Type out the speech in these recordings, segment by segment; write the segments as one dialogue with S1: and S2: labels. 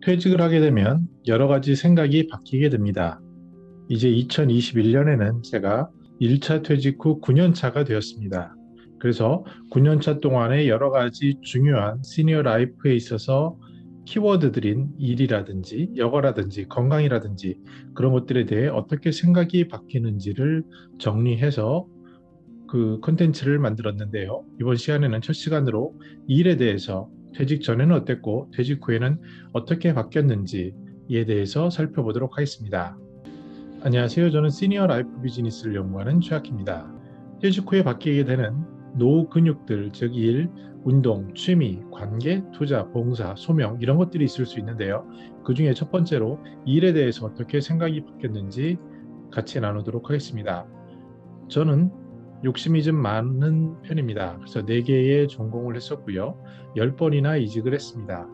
S1: 퇴직을 하게 되면 여러 가지 생각이 바뀌게 됩니다. 이제 2021년에는 제가 1차 퇴직 후 9년 차가 되었습니다. 그래서 9년 차 동안에 여러 가지 중요한 시니어 라이프에 있어서 키워드들인 일이라든지 여가라든지 건강이라든지 그런 것들에 대해 어떻게 생각이 바뀌는지를 정리해서 그 컨텐츠를 만들었는데요. 이번 시간에는 첫 시간으로 일에 대해서 퇴직 전에는 어땠고 퇴직 후에는 어떻게 바뀌었는지에 대해서 살펴보도록 하겠습니다. 안녕하세요. 저는 시니어 라이프 비즈니스를 연구하는 최학입니다. 퇴직 후에 바뀌게 되는 노후 근육들, 즉 일, 운동, 취미, 관계, 투자, 봉사, 소명 이런 것들이 있을 수 있는데요. 그 중에 첫 번째로 일에 대해서 어떻게 생각이 바뀌었는지 같이 나누도록 하겠습니다. 저는 욕심이 좀 많은 편입니다. 그래서 4개의 전공을 했었고요. 10번이나 이직을 했습니다.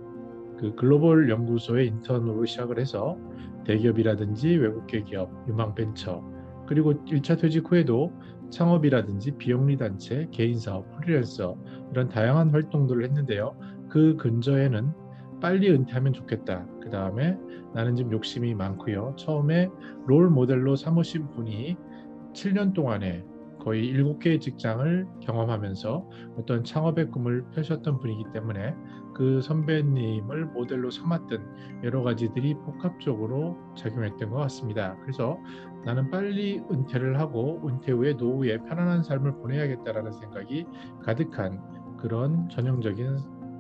S1: 그 글로벌 연구소의 인턴으로 시작을 해서 대기업이라든지 외국계 기업, 유망벤처, 그리고 1차 퇴직 후에도 창업이라든지 비영리 단체, 개인 사업, 프리랜서 이런 다양한 활동들을 했는데요. 그 근저에는 빨리 은퇴하면 좋겠다. 그 다음에 나는 좀 욕심이 많고요. 처음에 롤 모델로 삼으신 분이 7년 동안에 거의 7개의 직장을 경험하면서 어떤 창업의 꿈을 펼쳤던 분이기 때문에 그 선배님을 모델로 삼았던 여러 가지들이 복합적으로 작용했던 것 같습니다. 그래서 나는 빨리 은퇴를 하고 은퇴 후에 노후에 편안한 삶을 보내야겠다라는 생각이 가득한 그런 전형적인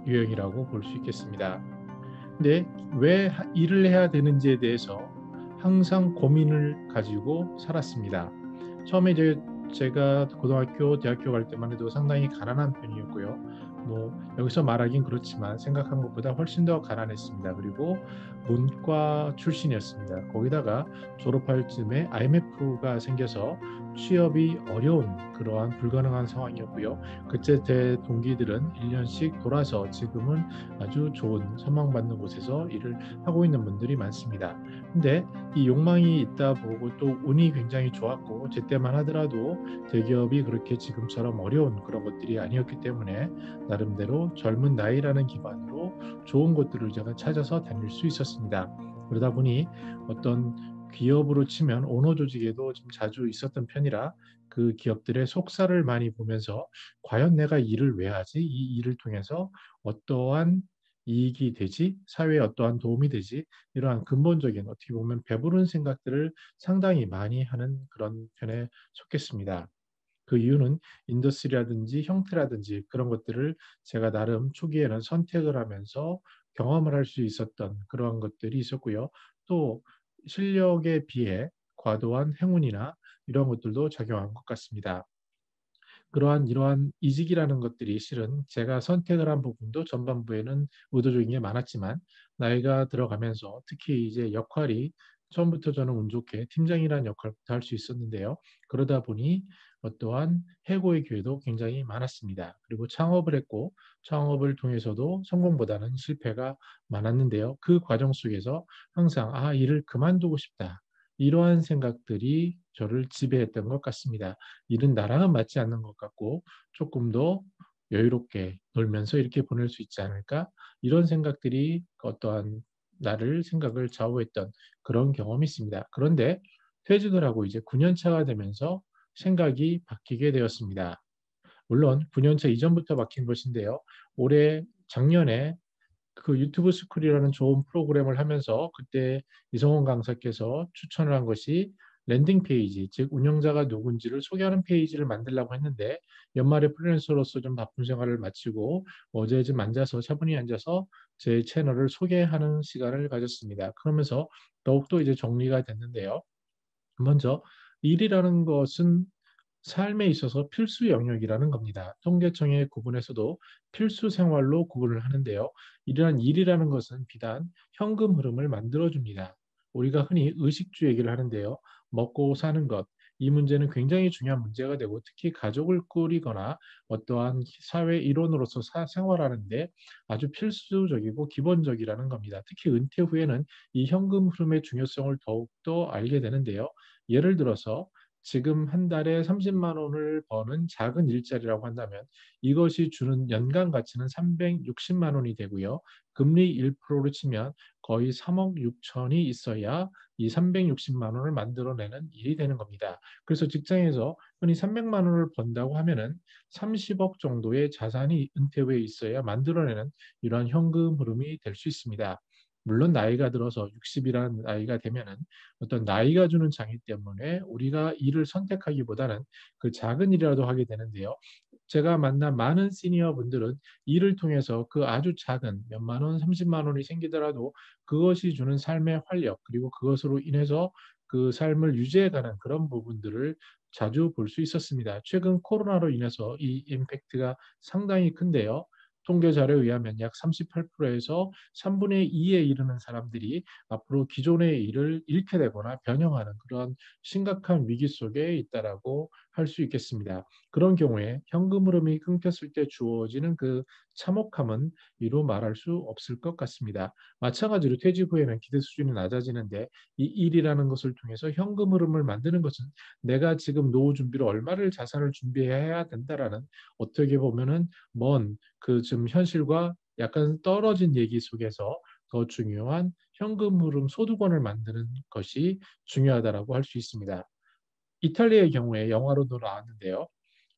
S1: 유형이라고 볼 수 있겠습니다. 근데 왜 일을 해야 되는지에 대해서 항상 고민을 가지고 살았습니다. 처음에 이제 제가 고등학교, 대학교 갈 때만 해도 상당히 가난한 편이었고요. 뭐 여기서 말하긴 그렇지만 생각한 것보다 훨씬 더 가난했습니다. 그리고 문과 출신이었습니다. 거기다가 졸업할 즈음에 IMF가 생겨서 취업이 어려운 그러한 불가능한 상황이었고요. 그때 제 동기들은 1년씩 돌아서 지금은 아주 좋은 선망받는 곳에서 일을 하고 있는 분들이 많습니다. 근데 이 욕망이 있다 보고 또 운이 굉장히 좋았고 제때만 하더라도 대기업이 그렇게 지금처럼 어려운 그런 것들이 아니었기 때문에 나름대로 젊은 나이라는 기반으로 좋은 곳들을 제가 찾아서 다닐 수 있었습니다. 그러다 보니 어떤 기업으로 치면 오너 조직에도 좀 자주 있었던 편이라 그 기업들의 속살을 많이 보면서 과연 내가 일을 왜 하지? 이 일을 통해서 어떠한 이익이 되지? 사회에 어떠한 도움이 되지? 이러한 근본적인 어떻게 보면 배부른 생각들을 상당히 많이 하는 그런 편에 속했습니다. 그 이유는 인더스트리라든지 형태라든지 그런 것들을 제가 나름 초기에는 선택을 하면서 경험을 할 수 있었던 그러한 것들이 있었고요. 또 실력에 비해 과도한 행운이나 이런 것들도 작용한 것 같습니다. 이러한 이직이라는 것들이 실은 제가 선택을 한 부분도 전반부에는 의도적인 게 많았지만 나이가 들어가면서 특히 이제 역할이 처음부터 저는 운 좋게 팀장이라는 역할부터 할 수 있었는데요. 그러다 보니 어떠한 해고의 기회도 굉장히 많았습니다. 그리고 창업을 했고 창업을 통해서도 성공보다는 실패가 많았는데요. 그 과정 속에서 항상 일을 그만두고 싶다. 이러한 생각들이 저를 지배했던 것 같습니다. 일은 나랑은 맞지 않는 것 같고 조금 더 여유롭게 놀면서 이렇게 보낼 수 있지 않을까? 이런 생각들이 어떠한 나를 생각을 좌우했던 그런 경험이 있습니다. 그런데 퇴직을 하고 이제 9년 차가 되면서 생각이 바뀌게 되었습니다. 물론 9년 차 이전부터 바뀐 것인데요. 작년에 그 유튜브 스쿨이라는 좋은 프로그램을 하면서 그때 이성원 강사께서 추천을 한 것이 랜딩 페이지, 즉 운영자가 누군지를 소개하는 페이지를 만들려고 했는데 연말에 프리랜서로서 좀 바쁜 생활을 마치고 어제 좀 차분히 앉아서 제 채널을 소개하는 시간을 가졌습니다. 그러면서 더욱더 이제 정리가 됐는데요. 먼저 일이라는 것은 삶에 있어서 필수 영역이라는 겁니다. 통계청의 구분에서도 필수 생활로 구분을 하는데요. 이러한 일이라는 것은 비단 현금 흐름을 만들어줍니다. 우리가 흔히 의식주 얘기를 하는데요. 먹고 사는 것, 이 문제는 굉장히 중요한 문제가 되고 특히 가족을 꾸리거나 어떠한 사회 일원으로서 생활하는데 아주 필수적이고 기본적이라는 겁니다. 특히 은퇴 후에는 이 현금 흐름의 중요성을 더욱더 알게 되는데요. 예를 들어서 지금 한 달에 30만 원을 버는 작은 일자리라고 한다면 이것이 주는 연간 가치는 360만 원이 되고요. 금리 1%로 치면 거의 3억 6천이 있어야 이 360만 원을 만들어내는 일이 되는 겁니다. 그래서 직장에서 흔히 300만 원을 번다고 하면은 30억 정도의 자산이 은퇴 후에 있어야 만들어내는 이러한 현금 흐름이 될 수 있습니다. 물론 나이가 들어서 60이라는 나이가 되면은 어떤 나이가 주는 장애 때문에 우리가 일을 선택하기보다는 그 작은 일이라도 하게 되는데요. 제가 만난 많은 시니어 분들은 일을 통해서 그 아주 작은 몇만 원, 30만 원이 생기더라도 그것이 주는 삶의 활력, 그리고 그것으로 인해서 그 삶을 유지해가는 그런 부분들을 자주 볼 수 있었습니다. 최근 코로나로 인해서 이 임팩트가 상당히 큰데요. 통계 자료에 의하면 약 38%에서 3분의 2에 이르는 사람들이 앞으로 기존의 일을 잃게 되거나 변형하는 그런 심각한 위기 속에 있다라고 할 수 있겠습니다. 그런 경우에 현금 흐름이 끊겼을 때 주어지는 그 참혹함은 이루 말할 수 없을 것 같습니다. 마찬가지로 퇴직 후에는 기대 수준이 낮아지는데 이 일이라는 것을 통해서 현금 흐름을 만드는 것은 내가 지금 노후 준비로 얼마를 자산을 준비해야 된다라는 어떻게 보면은 먼 그 좀 현실과 약간 떨어진 얘기 속에서 더 중요한 현금 흐름 소득원을 만드는 것이 중요하다라고 할 수 있습니다. 이탈리아의 경우에 영화로도 나왔는데요.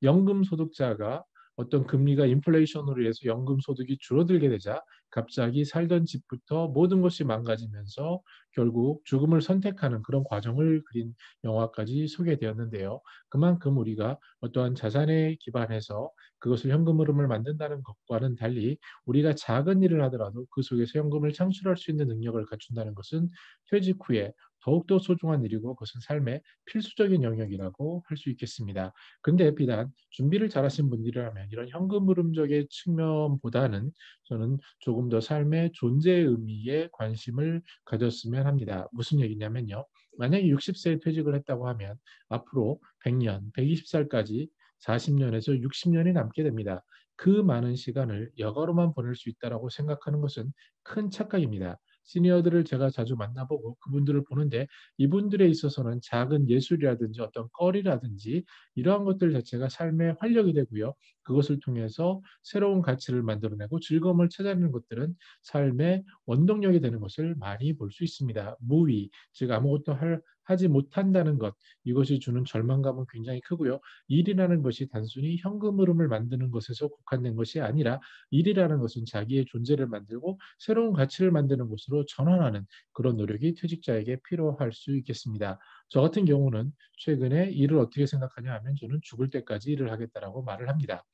S1: 연금 소득자가 어떤 금리가 인플레이션으로 인해서 연금 소득이 줄어들게 되자 갑자기 살던 집부터 모든 것이 망가지면서 결국 죽음을 선택하는 그런 과정을 그린 영화까지 소개되었는데요. 그만큼 우리가 어떠한 자산에 기반해서 그것을 현금 흐름을 만든다는 것과는 달리 우리가 작은 일을 하더라도 그 속에서 현금을 창출할 수 있는 능력을 갖춘다는 것은 퇴직 후에 더욱더 소중한 일이고 그것은 삶의 필수적인 영역이라고 할 수 있겠습니다. 근데 비단 준비를 잘하신 분들이라면 이런 현금 흐름적인 측면보다는 저는 조금 더 삶의 존재의 의미에 관심을 가졌으면 합니다. 무슨 얘기냐면요. 만약에 60세에 퇴직을 했다고 하면 앞으로 100년, 120살까지 40년에서 60년이 남게 됩니다. 그 많은 시간을 여가로만 보낼 수 있다라고 생각하는 것은 큰 착각입니다. 시니어들을 제가 자주 만나보고 그분들을 보는데 이분들에 있어서는 작은 예술이라든지 어떤 거리라든지 이러한 것들 자체가 삶의 활력이 되고요. 그것을 통해서 새로운 가치를 만들어내고 즐거움을 찾아내는 것들은 삶의 원동력이 되는 것을 많이 볼 수 있습니다. 무위, 즉 아무것도 하지 못한다는 것, 이것이 주는 절망감은 굉장히 크고요. 일이라는 것이 단순히 현금 흐름을 만드는 것에서 국한된 것이 아니라 일이라는 것은 자기의 존재를 만들고 새로운 가치를 만드는 곳으로 전환하는 그런 노력이 퇴직자에게 필요할 수 있겠습니다. 저 같은 경우는 최근에 일을 어떻게 생각하냐 하면 저는 죽을 때까지 일을 하겠다라고 말을 합니다.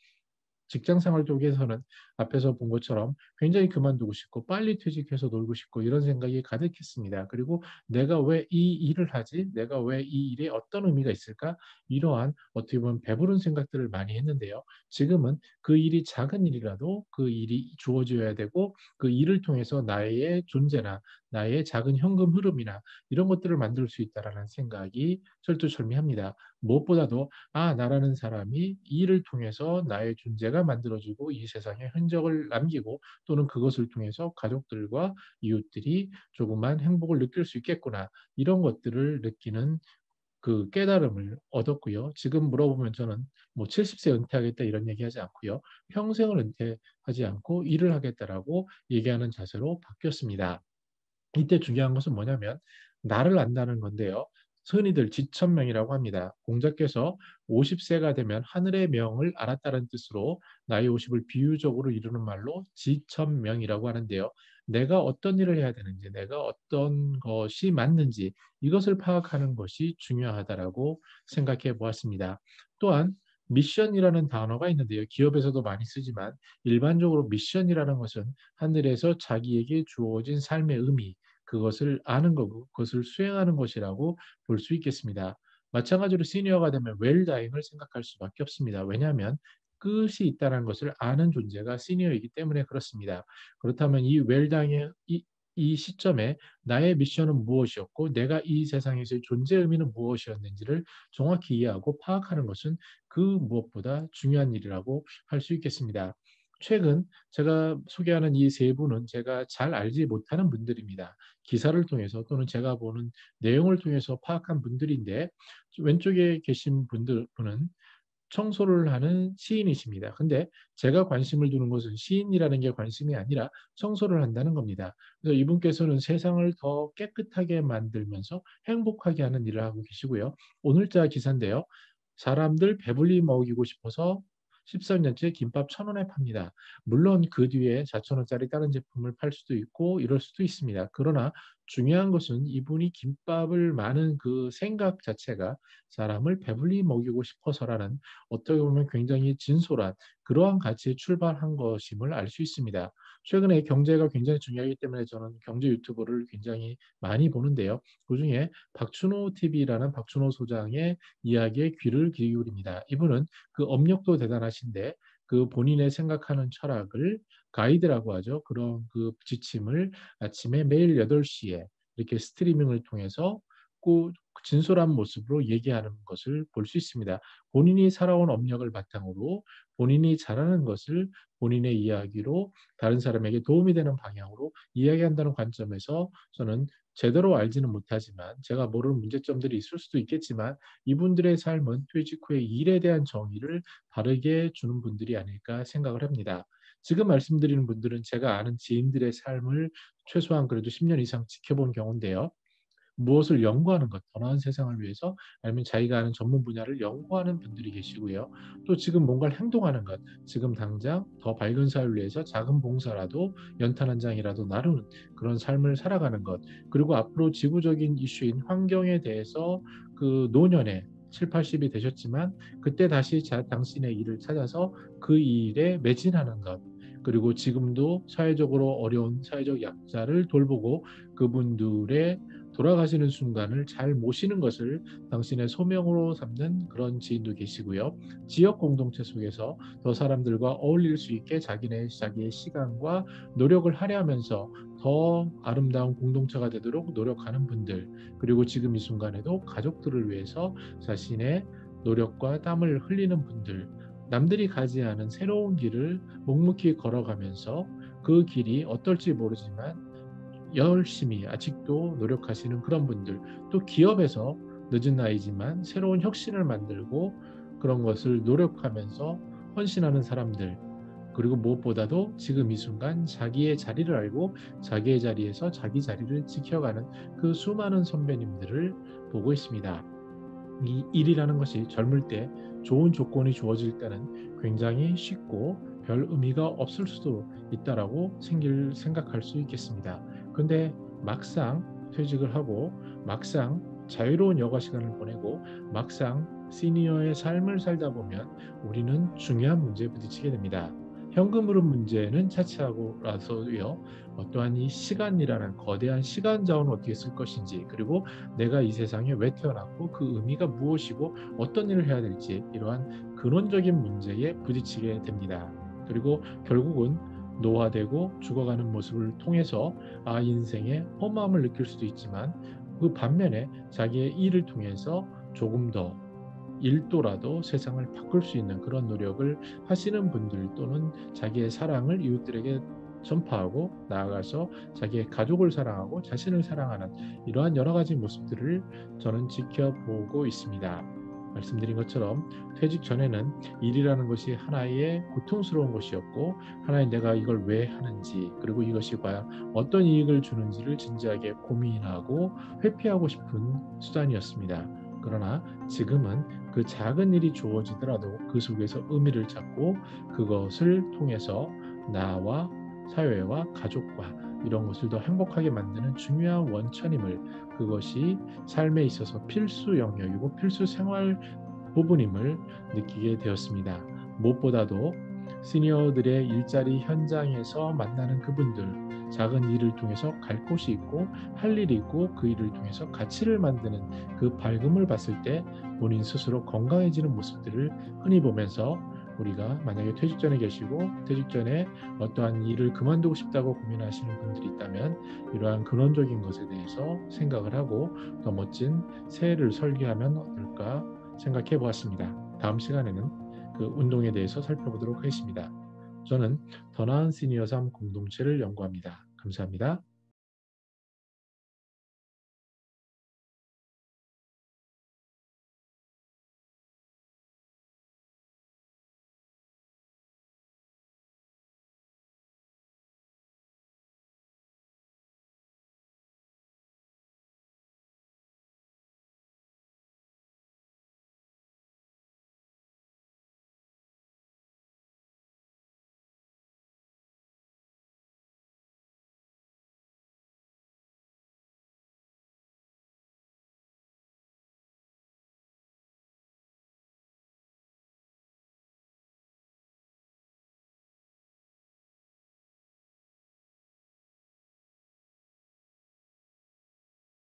S1: 직장 생활 쪽에서는 앞에서 본 것처럼 굉장히 그만두고 싶고 빨리 퇴직해서 놀고 싶고 이런 생각이 가득했습니다. 그리고 '내가 왜 이 일을 하지? 내가 왜 이 일에 어떤 의미가 있을까?' 이러한 어떻게 보면 배부른 생각들을 많이 했는데요. 지금은 그 일이 작은 일이라도 그 일이 주어져야 되고 그 일을 통해서 나의 존재나 나의 작은 현금 흐름이나 이런 것들을 만들 수 있다라는 생각이 철두철미합니다. 무엇보다도 나라는 사람이 이 일을 통해서 나의 존재가 만들어지고 이 세상에 흔적을 남기고 또는 그것을 통해서 가족들과 이웃들이 조그만 행복을 느낄 수 있겠구나. 이런 것들을 느끼는 그 깨달음을 얻었고요. 지금 물어보면 저는 뭐 70세 은퇴하겠다 이런 얘기하지 않고요. 평생을 은퇴하지 않고 일을 하겠다라고 얘기하는 자세로 바뀌었습니다. 이때 중요한 것은 뭐냐면 나를 안다는 건데요. 흔히들 지천명이라고 합니다. 공자께서 50세가 되면 하늘의 명을 알았다는 뜻으로 나이 50을 비유적으로 이루는 말로 지천명이라고 하는데요. 내가 어떤 일을 해야 되는지, 내가 어떤 것이 맞는지 이것을 파악하는 것이 중요하다라고 생각해 보았습니다. 또한 미션이라는 단어가 있는데요. 기업에서도 많이 쓰지만 일반적으로 미션이라는 것은 하늘에서 자기에게 주어진 삶의 의미, 그것을 아는 거고 그것을 수행하는 것이라고 볼 수 있겠습니다. 마찬가지로 시니어가 되면 웰다잉을 생각할 수밖에 없습니다. 왜냐하면 끝이 있다는 것을 아는 존재가 시니어이기 때문에 그렇습니다. 그렇다면 이 웰다잉의 이 시점에 나의 미션은 무엇이었고 내가 이 세상에서의 존재 의미는 무엇이었는지를 정확히 이해하고 파악하는 것은 그 무엇보다 중요한 일이라고 할 수 있겠습니다. 최근 제가 소개하는 이 세 분은 제가 잘 알지 못하는 분들입니다. 기사를 통해서 또는 제가 보는 내용을 통해서 파악한 분들인데 왼쪽에 계신 분은 청소를 하는 시인이십니다. 근데 제가 관심을 두는 것은 시인이라는 게 관심이 아니라 청소를 한다는 겁니다. 그래서 이분께서는 세상을 더 깨끗하게 만들면서 행복하게 하는 일을 하고 계시고요. 오늘자 기사인데요. 사람들 배불리 먹이고 싶어서 13년째 김밥 1,000원에 팝니다. 물론 그 뒤에 4,000원짜리 다른 제품을 팔 수도 있고 이럴 수도 있습니다. 그러나 중요한 것은 이분이 김밥을 많은 그 생각 자체가 사람을 배불리 먹이고 싶어서라는 어떻게 보면 굉장히 진솔한 그러한 가치에 출발한 것임을 알 수 있습니다. 최근에 경제가 굉장히 중요하기 때문에 저는 경제 유튜브를 굉장히 많이 보는데요. 그중에 박준호 TV라는 박준호 소장의 이야기에 귀를 기울입니다. 이분은 그 업력도 대단하신데 그 본인의 생각하는 철학을 가이드라고 하죠. 그런 그 지침을 아침에 매일 8시에 이렇게 스트리밍을 통해서 꼭 진솔한 모습으로 얘기하는 것을 볼 수 있습니다. 본인이 살아온 업력을 바탕으로 본인이 잘하는 것을 본인의 이야기로 다른 사람에게 도움이 되는 방향으로 이야기한다는 관점에서 저는 제대로 알지는 못하지만 제가 모르는 문제점들이 있을 수도 있겠지만 이분들의 삶은 퇴직 후에 일에 대한 정의를 바르게 주는 분들이 아닐까 생각을 합니다. 지금 말씀드리는 분들은 제가 아는 지인들의 삶을 최소한 그래도 10년 이상 지켜본 경우인데요. 무엇을 연구하는 것, 더 나은 세상을 위해서 아니면 자기가 아는 전문 분야를 연구하는 분들이 계시고요. 또 지금 뭔가를 행동하는 것, 지금 당장 더 밝은 사회를 위해서 작은 봉사라도 연탄 한 장이라도 나누는 그런 삶을 살아가는 것, 그리고 앞으로 지구적인 이슈인 환경에 대해서 그 노년에 7, 80이 되셨지만 그때 다시 당신의 일을 찾아서 그 일에 매진하는 것, 그리고 지금도 사회적으로 어려운 사회적 약자를 돌보고 그분들의 돌아가시는 순간을 잘 모시는 것을 당신의 소명으로 삼는 그런 지인도 계시고요. 지역 공동체 속에서 더 사람들과 어울릴 수 있게 자기의 시간과 노력을 할애하면서 더 아름다운 공동체가 되도록 노력하는 분들, 그리고 지금 이 순간에도 가족들을 위해서 자신의 노력과 땀을 흘리는 분들, 남들이 가지 않은 새로운 길을 묵묵히 걸어가면서 그 길이 어떨지 모르지만 열심히 아직도 노력하시는 그런 분들, 또 기업에서 늦은 나이지만 새로운 혁신을 만들고 그런 것을 노력하면서 헌신하는 사람들, 그리고 무엇보다도 지금 이 순간 자기의 자리를 알고 자기의 자리에서 자기 자리를 지켜가는 그 수많은 선배님들을 보고 있습니다. 이 일이라는 것이 젊을 때 좋은 조건이 주어질 때는 굉장히 쉽고 별 의미가 없을 수도 있다라고 생각할 수 있겠습니다. 근데 막상 퇴직을 하고 막상 자유로운 여가 시간을 보내고 막상 시니어의 삶을 살다 보면 우리는 중요한 문제에 부딪히게 됩니다. 현금 흐름 문제는 차치하고라서요. 어떠한 이 시간이라는 거대한 시간 자원을 어떻게 쓸 것인지, 그리고 내가 이 세상에 왜 태어났고 그 의미가 무엇이고 어떤 일을 해야 될지, 이러한 근원적인 문제에 부딪히게 됩니다. 그리고 결국은 노화되고 죽어가는 모습을 통해서 인생의 허무함을 느낄 수도 있지만 그 반면에 자기의 일을 통해서 조금 더 1도라도 세상을 바꿀 수 있는 그런 노력을 하시는 분들, 또는 자기의 사랑을 이웃들에게 전파하고 나아가서 자기의 가족을 사랑하고 자신을 사랑하는 이러한 여러 가지 모습들을 저는 지켜보고 있습니다. 말씀드린 것처럼 퇴직 전에는 일이라는 것이 하나의 고통스러운 것이었고, 하나의 내가 이걸 왜 하는지, 그리고 이것이 과연 어떤 이익을 주는지를 진지하게 고민하고 회피하고 싶은 수단이었습니다. 그러나 지금은 그 작은 일이 주어지더라도 그 속에서 의미를 찾고 그것을 통해서 나와 사회와 가족과 이런 것을 더 행복하게 만드는 중요한 원천임을, 그것이 삶에 있어서 필수 영역이고 필수 생활 부분임을 느끼게 되었습니다. 무엇보다도 시니어들의 일자리 현장에서 만나는 그분들, 작은 일을 통해서 갈 곳이 있고 할 일이 있고 그 일을 통해서 가치를 만드는 그 밝음을 봤을 때 본인 스스로 건강해지는 모습들을 흔히 보면서, 우리가 만약에 퇴직 전에 계시고 퇴직 전에 어떠한 일을 그만두고 싶다고 고민하시는 분들이 있다면 이러한 근원적인 것에 대해서 생각을 하고 더 멋진 새해를 설계하면 어떨까 생각해 보았습니다. 다음 시간에는 그 운동에 대해서 살펴보도록 하겠습니다. 저는 더 나은 시니어 삶 공동체를 연구합니다. 감사합니다.